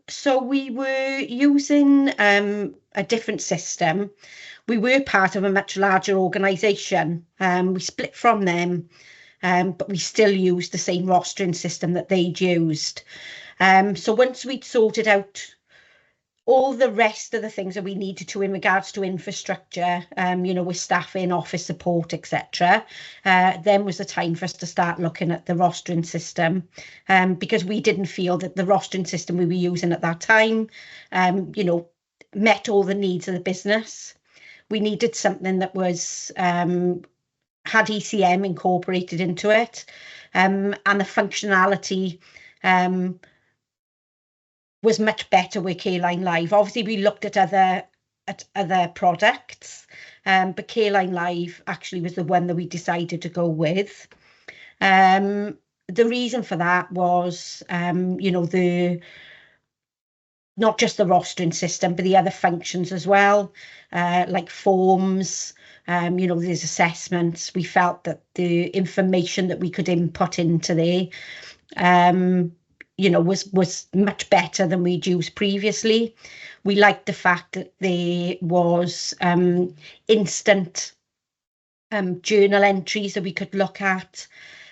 So we were using a different system. We were part of a much larger organisation. We split from them, but we still used the same rostering system that they'd used. So once we'd sorted out all the rest of the things that we needed to in regards to infrastructure, with staffing, office support, etc. Then was the time for us to start looking at the rostering system, because we didn't feel that the rostering system we were using at that time, met all the needs of the business. We needed something that was had ECM incorporated into it, and the functionality was much better with CareLineLive. Obviously, we looked at other products, but CareLineLive actually was the one that we decided to go with. The reason for that was, not just the rostering system, but the other functions as well, like forms. There's assessments. We felt that the information that we could input into there, was much better than we'd used previously. We liked the fact that there was instant journal entries that we could look at,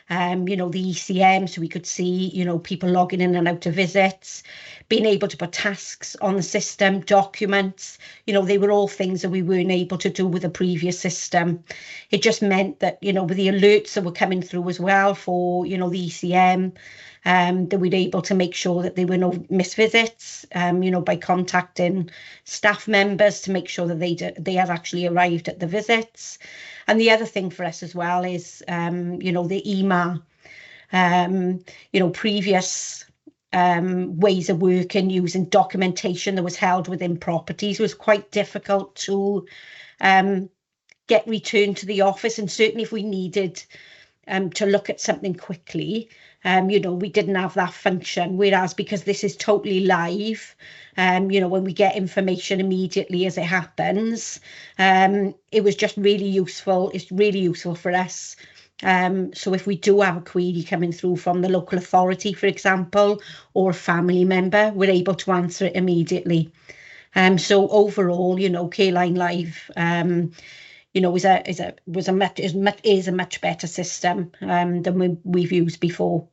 the ECM, so we could see, people logging in and out of visits, being able to put tasks on the system, documents, they were all things that we weren't able to do with the previous system. It just meant that, with the alerts that were coming through as well for, the ECM, that we'd able to make sure that there were no missed visits, by contacting staff members to make sure that they had actually arrived at the visits. And the other thing for us as well is, the EMA, previous ways of working using documentation that was held within properties was quite difficult to get returned to the office. And certainly if we needed to look at something quickly, we didn't have that function. Whereas because this is totally live, when we get information immediately as it happens, it was just really useful. It's really useful for us. So if we do have a query coming through from the local authority, for example, or a family member, we're able to answer it immediately. So overall, CareLineLive, is a much better system than we've used before.